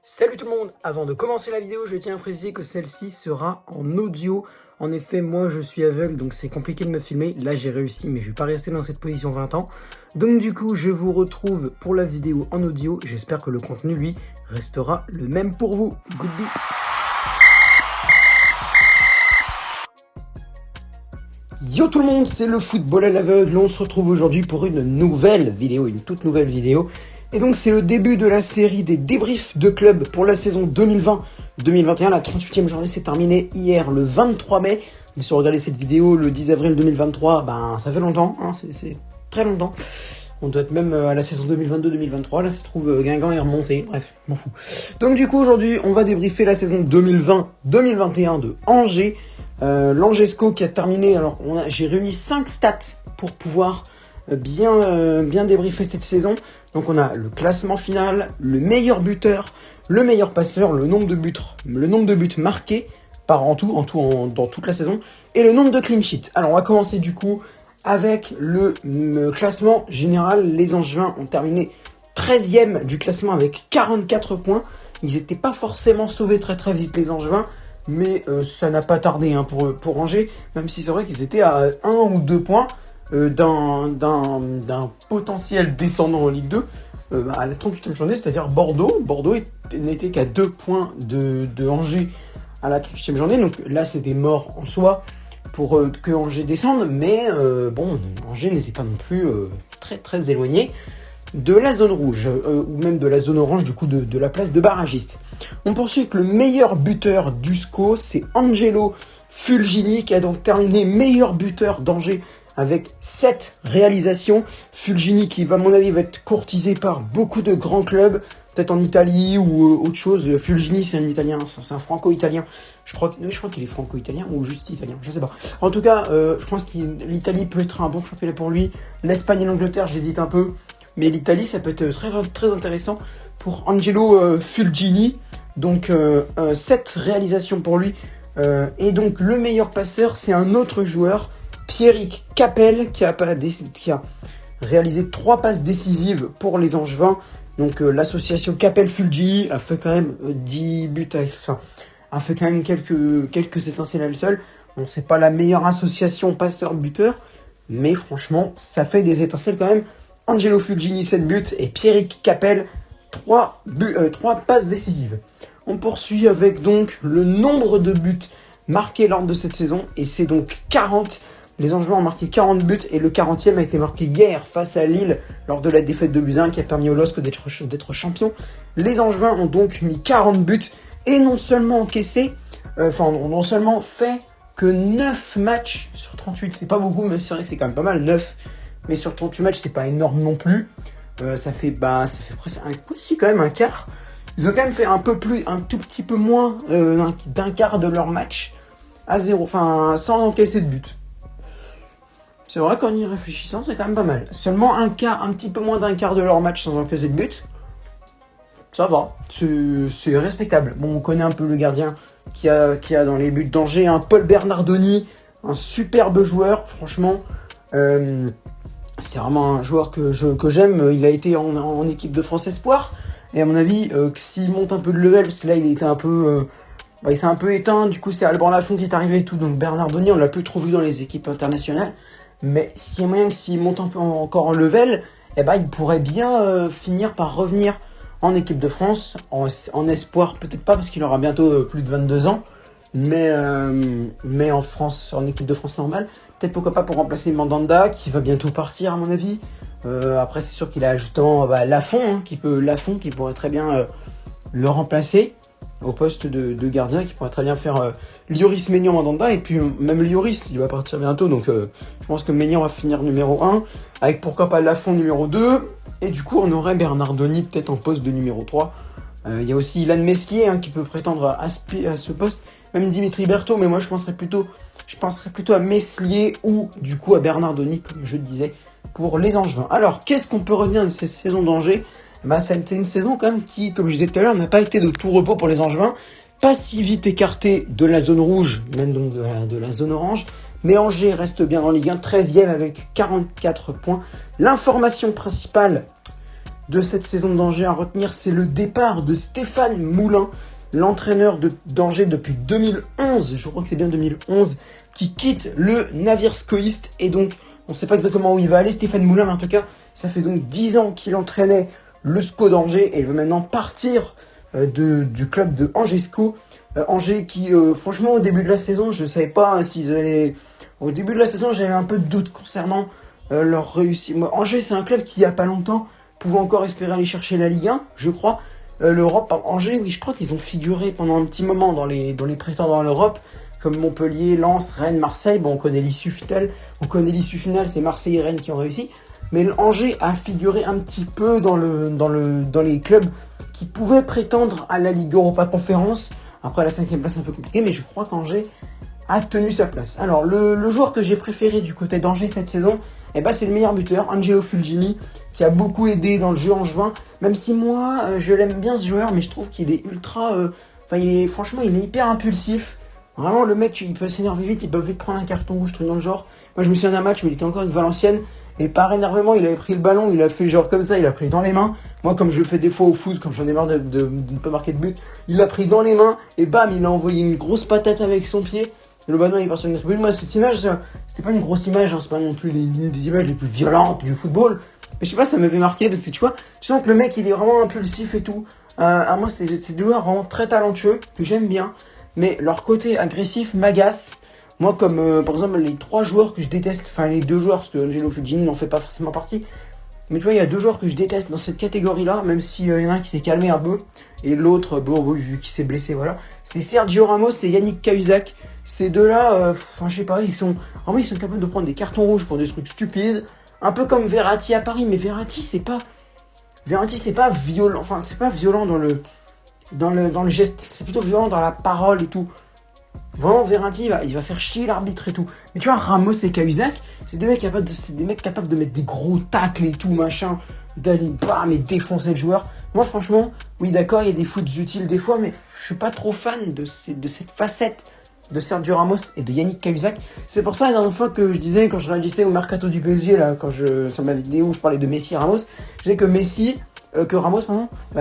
Salut tout le monde, avant de commencer la vidéo, je tiens à préciser que celle-ci sera en audio. En effet, moi je suis aveugle, donc c'est compliqué de me filmer. Là j'ai réussi, mais je vais pas rester dans cette position 20 ans. Donc du coup, je vous retrouve pour la vidéo en audio. J'espère que le contenu, lui, restera le même pour vous. Goodbye. Yo tout le monde, c'est le football à l'aveugle. On se retrouve aujourd'hui pour une nouvelle vidéo, une toute nouvelle vidéo. Et donc c'est le début de la série des débriefs de club pour la saison 2020-2021. La 38e journée s'est terminée hier le 23 mai. Mais si vous regardez cette vidéo le 10 avril 2023, ben ça fait longtemps, hein, c'est très longtemps. On doit être même à la saison 2022-2023. Là ça se trouve Guingamp est remonté, bref, m'en fous. Donc du coup aujourd'hui on va débriefer la saison 2020-2021 de Angers. L'Angesco qui a terminé, alors j'ai réuni 5 stats pour pouvoir bien débriefer cette saison. Donc on a le classement final, le meilleur buteur, le meilleur passeur, le nombre de buts marqués dans toute la saison, et le nombre de clean sheets. Alors on va commencer du coup avec le classement général. Les Angevins ont terminé 13e du classement avec 44 points. Ils n'étaient pas forcément sauvés très vite les Angevins, mais ça n'a pas tardé hein, pour Angers, même si c'est vrai qu'ils étaient à 1 ou 2 points d'un potentiel descendant en Ligue 2 à la 38e journée, c'est-à-dire Bordeaux. Bordeaux n'était qu'à 2 points de Angers à la 38e journée, donc là c'était mort en soi pour que Angers descende, mais bon, Angers n'était pas non plus très éloigné de la zone rouge, ou même de la zone orange, du coup de la place de barragiste. On poursuit avec le meilleur buteur du SCO, c'est Angelo Fulgini, qui a donc terminé meilleur buteur d'Angers avec 7 réalisations. Fulgini qui, à mon avis, va être courtisé par beaucoup de grands clubs, peut-être en Italie ou autre chose. Fulgini, c'est un Italien, c'est un Franco-Italien. Je crois qu'il est Franco-Italien ou juste Italien, je sais pas. En tout cas, je pense que l'Italie peut être un bon championnat pour lui. L'Espagne et l'Angleterre, j'hésite un peu. Mais l'Italie, ça peut être très intéressant pour Angelo Fulgini. Donc, 7 réalisations pour lui. Et donc, le meilleur passeur, c'est un autre joueur, Pierrick Capel, qui a réalisé 3 passes décisives pour les Angevins. Donc, l'association Capel-Fulgini a fait quand même 10 buts, a fait quand même quelques étincelles à elle seule. Bon, c'est pas la meilleure association passeur-buteur, mais franchement, ça fait des étincelles quand même. Angelo Fulgini 7 buts et Pierrick Capel 3 passes décisives. On poursuit avec donc le nombre de buts marqués lors de cette saison, et c'est donc 40. Les Angevins ont marqué 40 buts et le 40e a été marqué hier face à Lille lors de la défaite de Buzyn qui a permis au LOSC d'être champion. Les Angevins ont donc mis 40 buts et non seulement non seulement fait que 9 matchs sur 38, c'est pas beaucoup, mais c'est vrai que c'est quand même pas mal, 9. Mais sur 38 matchs, c'est pas énorme non plus. Ça fait presque quand même un quart. Ils ont quand même fait un tout petit peu moins d'un quart de leur match à 0, sans encaisser de but. C'est vrai qu'en y réfléchissant, c'est quand même pas mal. Seulement un petit peu moins d'un quart de leur match sans encaisser de but. Ça va, c'est respectable. Bon, on connaît un peu le gardien qui a dans les buts d'Angers, un Paul Bernardoni, un superbe joueur, franchement. C'est vraiment un joueur que j'aime. Il a été en équipe de France Espoir. Et à mon avis, s'il monte un peu de level, parce que là, il était un peu... il s'est un peu éteint. Du coup, c'est Alban Lafont qui est arrivé et tout. Donc Bernardoni, on l'a plus trop vu dans les équipes internationales. Mais s'il y a moyen que s'il monte un peu encore en level, il pourrait bien finir par revenir en équipe de France. En Espoir, peut-être pas, parce qu'il aura bientôt plus de 22 ans. Mais en France, en équipe de France normale, peut-être pourquoi pas pour remplacer Mandanda qui va bientôt partir à mon avis. Après c'est sûr qu'il a justement Lafont qui pourrait très bien le remplacer au poste de gardien, qui pourrait très bien faire Lioris, Maignan, Mandanda. Et puis même Lioris il va partir bientôt, donc je pense que Maignan va finir numéro 1 avec pourquoi pas Lafont numéro 2, et du coup on aurait Bernardoni peut-être en poste de numéro 3. Il y a aussi Ilan Meslier qui peut prétendre à ce poste, même Dimitri Berthaud, mais moi je penserais plutôt à Meslier ou du coup à Bernardoni, comme je le disais, pour les Angevins. Alors, qu'est-ce qu'on peut retenir de cette saison d'Angers ? Ça a été une saison quand même qui, comme je disais tout à l'heure, n'a pas été de tout repos pour les Angevins, pas si vite écarté de la zone rouge, même donc de la zone orange, mais Angers reste bien en Ligue 1, 13e avec 44 points. L'information principale de cette saison d'Angers à retenir, c'est le départ de Stéphane Moulin, l'entraîneur d'Angers depuis 2011, je crois que c'est bien 2011, qui quitte le navire scoïste. Et donc, on ne sait pas exactement où il va aller, Stéphane Moulin, mais en tout cas, ça fait donc 10 ans qu'il entraînait le SCO d'Angers et il veut maintenant partir du club de Angers SCO. Angers qui, franchement, au début de la saison, je ne savais pas s'ils allaient... Au début de la saison, j'avais un peu de doute concernant leur réussite. Angers, c'est un club qui, il n'y a pas longtemps, pouvait encore espérer aller chercher la Ligue 1, je crois. L'Europe, Angers, oui, je crois qu'ils ont figuré pendant un petit moment dans les prétendants à l'Europe, comme Montpellier, Lens, Rennes, Marseille. Bon, on connaît l'issue finale, c'est Marseille et Rennes qui ont réussi. Mais Angers a figuré un petit peu dans les clubs qui pouvaient prétendre à la Ligue Europa Conférence. Après, la 5e place, c'est un peu compliqué, mais je crois qu'Angers a tenu sa place. Alors, le joueur que j'ai préféré du côté d'Angers cette saison, c'est le meilleur buteur, Angelo Fulgini, qui a beaucoup aidé dans le jeu angevin. Même si moi, je l'aime bien ce joueur, mais je trouve qu'il est ultra... franchement, il est hyper impulsif. Vraiment, le mec, il peut s'énerver vite, il peut vite prendre un carton rouge, truc dans le genre. Moi, je me souviens d'un match où il était encore avec Valenciennes, et par énervement, il avait pris le ballon, il a fait genre comme ça, il a pris dans les mains. Moi, comme je le fais des fois au foot, quand j'en ai marre de ne pas marquer de but, il l'a pris dans les mains, et bam, il a envoyé une grosse patate avec son pied. Le ballon est parti sur notre but. Moi, cette image, c'était pas une grosse image, hein, c'est pas non plus des images les plus violentes du football. Mais je sais pas, ça m'avait marqué parce que tu vois, tu sens que le mec il est vraiment impulsif et tout. Moi, c'est des joueurs vraiment très talentueux que j'aime bien, mais leur côté agressif m'agace. Moi, comme par exemple les 3 joueurs que je déteste, enfin les 2 joueurs, parce que Angelo Fulgini n'en fait pas forcément partie. Mais tu vois, il y a 2 joueurs que je déteste dans cette catégorie-là, même s'il y en a un qui s'est calmé un peu, et l'autre, vu qu'il s'est blessé, voilà. C'est Sergio Ramos et Yannick Cahuzac. Ces deux-là, je sais pas, ils sont capables de prendre des cartons rouges pour des trucs stupides. Un peu comme Verratti à Paris, mais Verratti, c'est pas violent, enfin, c'est pas violent dans le geste, c'est plutôt violent dans la parole et tout. Vraiment, Verratti, il va faire chier l'arbitre et tout. Mais tu vois, Ramos et Cahuzac, c'est des mecs capables de mettre des gros tacles et tout, machin, d'aller bam et défoncer le joueur. Moi, franchement, oui, d'accord, il y a des foot utiles des fois, mais je suis pas trop fan de cette facette de Sergio Ramos et de Yannick Cahuzac. C'est pour ça, la dernière fois que je disais, quand je réagissais au mercato du PSG, là, sur ma vidéo où je parlais de Messi et Ramos, je disais que Ramos,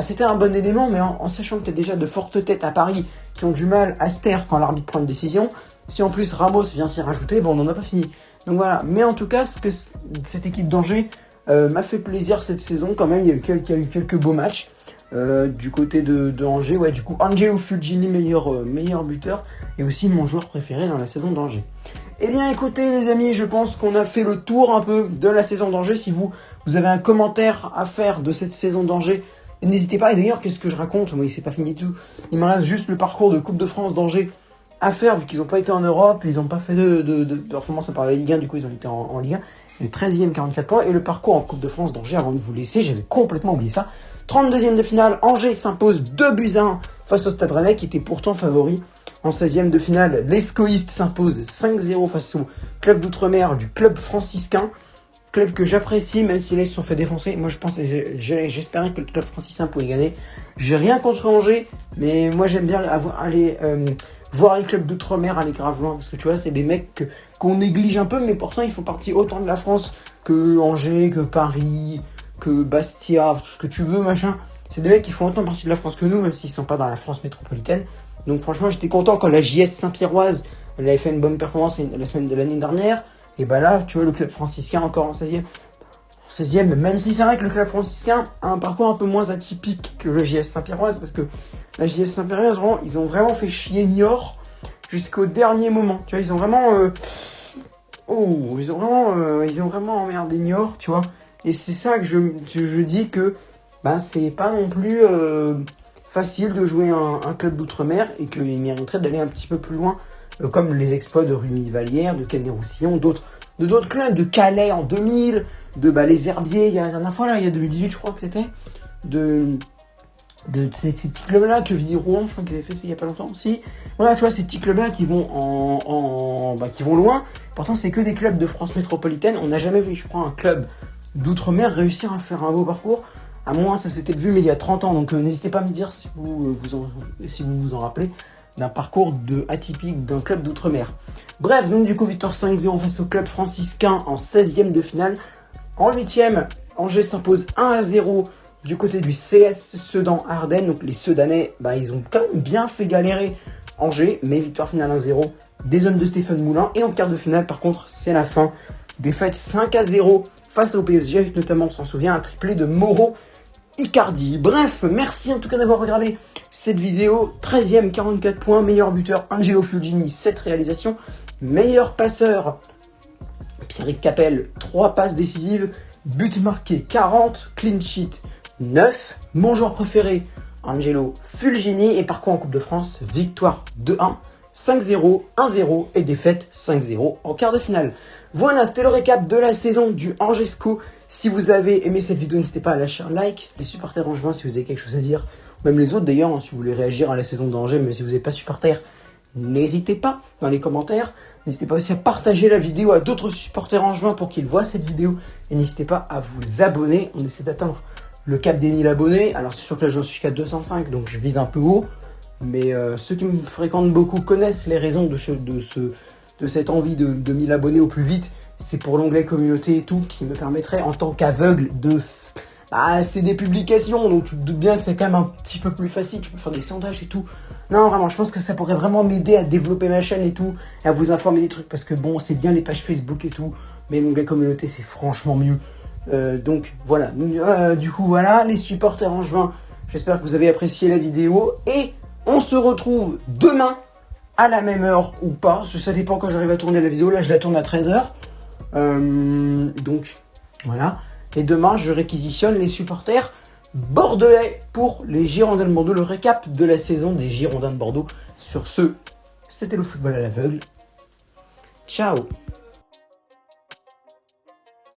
c'était un bon élément, mais en sachant que tu as déjà de fortes têtes à Paris qui ont du mal à se taire quand l'arbitre prend une décision, si en plus Ramos vient s'y rajouter, on n'en a pas fini. Donc voilà, mais en tout cas, cette équipe d'Angers m'a fait plaisir cette saison quand même, il y a eu quelques beaux matchs. Du côté de Angers, ouais, du coup, Angelo Fulgini, meilleur buteur, et aussi mon joueur préféré dans la saison d'Angers. Eh bien, écoutez, les amis, je pense qu'on a fait le tour un peu de la saison d'Angers. Si vous avez un commentaire à faire de cette saison d'Angers, n'hésitez pas. Et d'ailleurs, qu'est-ce que je raconte? Moi, c'est pas fini du tout. Il me reste juste le parcours de Coupe de France d'Angers à faire, vu qu'ils n'ont pas été en Europe, ils n'ont pas fait de performance à part la Ligue 1, du coup, ils ont été en Ligue 1. Le 13e, 44 points, et le parcours en Coupe de France d'Angers, avant de vous laisser, j'avais complètement oublié ça. 32e de finale, Angers s'impose 2-1 face au Stade Rennais, qui était pourtant favori. En 16e de finale, les scoïstes s'imposent 5-0 face au club d'outre-mer du club franciscain. Club que j'apprécie, même si là ils se sont fait défoncer. Moi je pense, j'espérais que le club franciscain pouvait gagner. J'ai rien contre Angers, mais moi j'aime bien aller voir les clubs d'outre-mer aller grave loin. Parce que tu vois, c'est des mecs qu'on néglige un peu, mais pourtant ils font partie autant de la France que Angers, que Paris, que Bastia, tout ce que tu veux, machin. C'est des mecs qui font autant partie de la France que nous, même s'ils sont pas dans la France métropolitaine. Donc franchement, j'étais content quand la JS Saint-Pierroise, elle avait fait une bonne performance la semaine de l'année dernière. Et là, tu vois, le club franciscain encore en 16e. En 16e, même si c'est vrai que le club franciscain a un parcours un peu moins atypique que le JS Saint-Pierroise, parce que la JS Saint-Pierroise, vraiment, ils ont vraiment fait chier Niort jusqu'au dernier moment. Tu vois, ils ont vraiment... ils ont vraiment emmerdé Niort, tu vois. Et c'est ça que je dis que c'est pas non plus... facile de jouer un club d'outre-mer et qu'il mériterait d'aller un petit peu plus loin, comme les exploits de Rumi-Vallière, de Canet-Roussillon, d'autres clubs, de Calais en 2000, les Herbiers, il y a la dernière fois, là, il y a 2018, je crois que c'était, de ces petits clubs-là, que Rouen, je crois qu'ils avaient fait ça il y a pas longtemps aussi. Voilà, tu vois, ces petits clubs-là qui vont qui vont loin. Pourtant, c'est que des clubs de France métropolitaine. On n'a jamais vu, je crois, un club d'outre-mer réussir à faire un beau parcours. À moins, ça s'était vu, mais il y a 30 ans. Donc, n'hésitez pas à me dire si vous vous en rappelez d'un parcours atypique d'un club d'outre-mer. Bref, donc du coup, victoire 5-0 face au club franciscain en 16e de finale. En 8e, Angers s'impose 1-0 Du côté du CS Sedan-Ardennes, donc les Sedanais, bah, ils ont quand même bien fait galérer Angers, mais victoire finale 1-0 des hommes de Stéphane Moulin. Et en quart de finale, par contre, c'est la fin. Défaite 5-0 face au PSG, avec notamment, on s'en souvient, un triplé de Mauro Icardi. Bref, merci en tout cas d'avoir regardé cette vidéo. 13e, 44 points, meilleur buteur Angelo Fulgini, 7 réalisations. Meilleur passeur Pierrick Capel, 3 passes décisives. But marqué 40, clean sheet 9. Mon joueur préféré Angelo Fulgini. Et par quoi en Coupe de France? Victoire 2-1. 5-0, 1-0 et défaite 5-0 en quart de finale. Voilà, c'était le récap de la saison du Angesco. Si vous avez aimé cette vidéo, n'hésitez pas à lâcher un like. Les supporters angevins, si vous avez quelque chose à dire, même les autres d'ailleurs, hein, si vous voulez réagir à la saison d'Angers, mais si vous n'êtes pas supporter, n'hésitez pas dans les commentaires. N'hésitez pas aussi à partager la vidéo à d'autres supporters angevins pour qu'ils voient cette vidéo. Et n'hésitez pas à vous abonner. On essaie d'atteindre le cap des 1000 abonnés. Alors c'est sûr que là j'en suis qu'à 205, donc je vise un peu haut. Mais ceux qui me fréquentent beaucoup connaissent les raisons de cette envie de 1000 abonnés au plus vite. C'est pour l'onglet communauté et tout qui me permettrait en tant qu'aveugle de... Bah, c'est des publications, donc tu te doutes bien que c'est quand même un petit peu plus facile. Tu peux faire des sondages et tout. Non, vraiment, je pense que ça pourrait vraiment m'aider à développer ma chaîne et tout. Et à vous informer des trucs. Parce que bon, c'est bien les pages Facebook et tout. Mais l'onglet communauté, c'est franchement mieux. Donc voilà. Du coup, voilà, les supporters angevins. J'espère que vous avez apprécié la vidéo. Et... on se retrouve demain à la même heure ou pas. Ça dépend quand j'arrive à tourner la vidéo. Là, je la tourne à 13h. Donc, voilà. Et demain, je réquisitionne les supporters bordelais pour les Girondins de Bordeaux. Le récap de la saison des Girondins de Bordeaux. Sur ce, c'était le football à l'aveugle. Ciao!